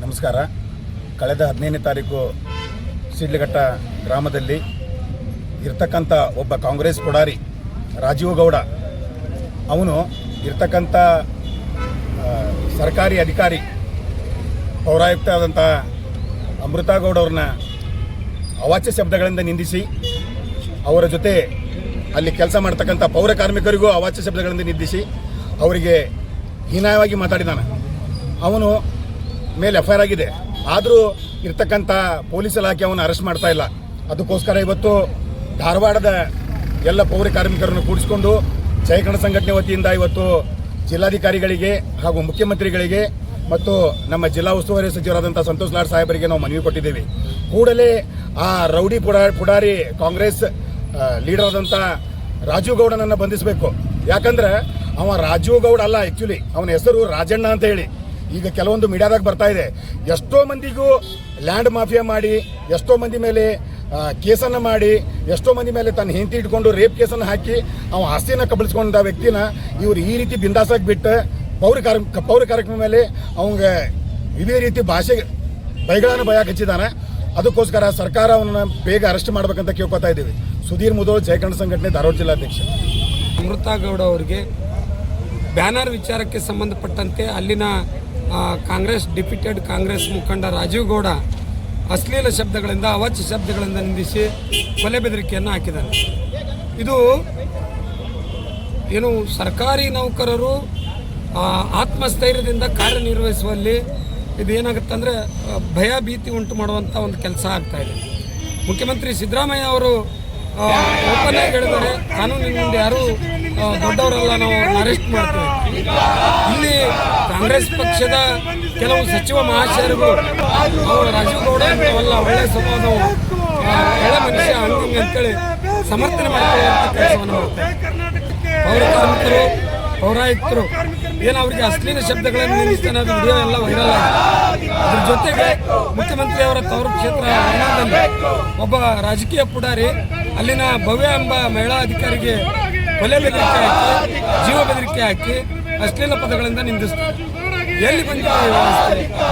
ನಮಸ್ಕಾರ. ಕಳೆದ 15ನೇ ತಾರೀಕು ಸಿಡ್ಲಘಟ್ಟ ಗ್ರಾಮದಲ್ಲಿ ಇರ್ತಕ್ಕಂಥ ಒಬ್ಬ ಕಾಂಗ್ರೆಸ್ ಪುಡಾರಿ ರಾಜೀವ್ ಗೌಡ ಅವನು ಇರ್ತಕ್ಕಂಥ ಸರ್ಕಾರಿ ಅಧಿಕಾರಿ ಪೌರಾಯುಕ್ತ ಆದಂಥ ಅಮೃತಾ ಗೌಡ ಅವ್ರನ್ನ ಅವಾಚ್ಯ ಶಬ್ದಗಳಿಂದ ನಿಂದಿಸಿ, ಅವರ ಜೊತೆ ಅಲ್ಲಿ ಕೆಲಸ ಮಾಡ್ತಕ್ಕಂಥ ಪೌರ ಕಾರ್ಮಿಕರಿಗೂ ಅವಾಚ್ಯ ಶಬ್ದಗಳಿಂದ ನಿಂದಿಸಿ ಅವರಿಗೆ ಹೀನಾಯವಾಗಿ ಮಾತಾಡಿದಾನೆ. ಅವನು ಮೇಲೆ ಎಫ್ಐಆರ್ ಆಗಿದೆ. ಆದರೂ ಇರ್ತಕ್ಕಂಥ ಪೊಲೀಸ್ ಇಲಾಖೆ ಅವನು ಅರೆಸ್ಟ್ ಮಾಡ್ತಾ ಇಲ್ಲ. ಅದಕ್ಕೋಸ್ಕರ ಇವತ್ತು ಧಾರವಾಡದ ಎಲ್ಲ ಪೌರ ಕಾರ್ಮಿಕರನ್ನು ಕೂಡಿಸಿಕೊಂಡು ಜಯಕಣ ಸಂಘಟನೆ ವತಿಯಿಂದ ಇವತ್ತು ಜಿಲ್ಲಾಧಿಕಾರಿಗಳಿಗೆ ಹಾಗೂ ಮುಖ್ಯಮಂತ್ರಿಗಳಿಗೆ ಮತ್ತು ನಮ್ಮ ಜಿಲ್ಲಾ ಉಸ್ತುವಾರಿ ಸಚಿವರಾದಂಥ ಸಂತೋಷ್ ಲಾಡ್ ಸಾಹೇಬರಿಗೆ ನಾವು ಮನವಿ ಕೊಟ್ಟಿದ್ದೇವೆ. ಕೂಡಲೇ ಆ ರೌಡಿ ಪುಡಾರಿ ಕಾಂಗ್ರೆಸ್ ಲೀಡರ್ ಆದಂಥ ರಾಜೀವ್ ಗೌಡನನ್ನು ಬಂಧಿಸಬೇಕು. ಯಾಕಂದ್ರೆ ಅವ ರಾಜೀವ್ ಗೌಡ ಅಲ್ಲ, ಆ್ಯಕ್ಚುಲಿ ಅವನ ಹೆಸರು ರಾಜಣ್ಣ ಅಂತ ಹೇಳಿ ಈಗ ಕೆಲವೊಂದು ಮೀಡಿಯಾದಾಗ ಬರ್ತಾ ಇದೆ. ಎಷ್ಟೋ ಮಂದಿಗೂ ಲ್ಯಾಂಡ್ ಮಾಫಿಯಾ ಮಾಡಿ, ಎಷ್ಟೋ ಮಂದಿ ಮೇಲೆ ಕೇಸನ್ನು ಮಾಡಿ, ಎಷ್ಟೋ ಮಂದಿ ಮೇಲೆ ತನ್ನ ಹೆಂಡತಿ ಇಟ್ಕೊಂಡು ರೇಪ್ ಕೇಸನ್ನು ಹಾಕಿ ಅವ ಆಸ್ತಿಯನ್ನು ಕಬಳಿಸ್ಕೊಂಡ ವ್ಯಕ್ತಿನ ಇವರು ಈ ರೀತಿ ಬಿಂದಾಸಾಗಿ ಬಿಟ್ಟು ಪೌರ ಕಾರ್ಯಕ್ರಮ ಮೇಲೆ ಅವಂಗೆ ಇದೇ ರೀತಿ ಭಾಷೆ ಬೈಗಳನ್ನು ಭಯಕ್ಕೆ ಹಚ್ಚಿದ್ದಾನೆ. ಅದಕ್ಕೋಸ್ಕರ ಸರ್ಕಾರ ಅವನ್ನ ಬೇಗ ಅರೆಸ್ಟ್ ಮಾಡಬೇಕಂತ ಕೇಳ್ಕೊತಾ ಇದ್ದೀವಿ. ಸುಧೀರ್ ಮುದೋಳ್, ಜಯಕಣ ಸಂಘಟನೆ, ಧಾರವಾಡ ಜಿಲ್ಲಾಧ್ಯಕ್ಷ. ಅಮೃತಾ ಗೌಡ ಅವರಿಗೆ ಬ್ಯಾನರ್ ವಿಚಾರಕ್ಕೆ ಸಂಬಂಧಪಟ್ಟಂತೆ ಅಲ್ಲಿನ ಕಾಂಗ್ರೆಸ್ ಡಿಪ್ಯೂಟೆಡ್ ಕಾಂಗ್ರೆಸ್ ಮುಖಂಡ ರಾಜೀವ್ ಗೌಡ ಅಶ್ಲೀಲ ಶಬ್ದಗಳಿಂದ, ಅವಾಚ್ಯ ಶಬ್ದಗಳಿಂದ ನಿಂದಿಸಿ ಕೊಲೆ ಬೆದರಿಕೆಯನ್ನು ಹಾಕಿದ್ದಾನೆ. ಇದು ಏನು ಸರ್ಕಾರಿ ನೌಕರರು ಆತ್ಮಸ್ಥೈರ್ಯದಿಂದ ಕಾರ್ಯನಿರ್ವಹಿಸುವಲ್ಲಿ ಇದು ಏನಾಗುತ್ತೆ ಅಂದರೆ ಭಯ ಭೀತಿ ಉಂಟು ಮಾಡುವಂಥ ಒಂದು ಕೆಲಸ ಆಗ್ತಾಯಿದೆ. ಮುಖ್ಯಮಂತ್ರಿ ಸಿದ್ದರಾಮಯ್ಯ ಅವರು ಓಪನ್ ಆಗಿ ಹೇಳಿದ್ದಾರೆ, ಕಾನೂನಿನಿಂದ ಯಾರೂ ದೊಡ್ಡವರೆಲ್ಲ ನಾವು ಅರೆಸ್ಟ್ ಮಾಡ್ತೀವಿ. ಇಲ್ಲಿ ಕಾಂಗ್ರೆಸ್ ಪಕ್ಷದ ಕೆಲವು ಸಚಿವ ಮಹಾಶಯರಿಗೂ ಅವರು ರಾಜೀವ್ ಗೌಡ ಅಲ್ಲ ಒಳ್ಳೆಯ ಸ್ವಭಾವದವು, ಒಳ್ಳೆ ಮನುಷ್ಯ ಹಂಗೆ ಅಂತೇಳಿ ಸಮರ್ಥನೆ ಮಾಡಿಕೊಳ್ಳುವಂಥ ಕೆಲಸವನ್ನು ಮಾಡ್ತಾರೆ. ಪೌರ ಕಾರ್ಮಿಕರು, ಪೌರಾಯುಕ್ತರು ಏನು ಅವರಿಗೆ ಅಶ್ಲೀಲ ಶಬ್ದಗಳನ್ನು ನಿಲ್ಲಿಸ್ತಾನೆ, ಅದು ವಿಡಿಯೋ ಎಲ್ಲ ವೈರಲ್ ಆಗಿದೆ. ಅದ್ರ ಜೊತೆಗೆ ಮುಖ್ಯಮಂತ್ರಿ ಅವರ ತವರು ಕ್ಷೇತ್ರ ವರ್ಣದಲ್ಲಿ ಒಬ್ಬ ರಾಜಕೀಯ ಪುಡಾರಿ ಅಲ್ಲಿನ ಭವ್ಯ ಎಂಬ ಮಹಿಳಾ ಅಧಿಕಾರಿಗೆ ಕೊಲೆ ಬೆದರಿಕೆ ಹಾಕಿ, ಜೀವ ಬೆದರಿಕೆ ಹಾಕಿ ಅಶ್ಲೀಲ ಪದಗಳಿಂದ ನಿಂದಿಸ್ತಾರೆ. ಎಲ್ಲಿ ಬಂದಿದೆ ವ್ಯವಸ್ಥೆ?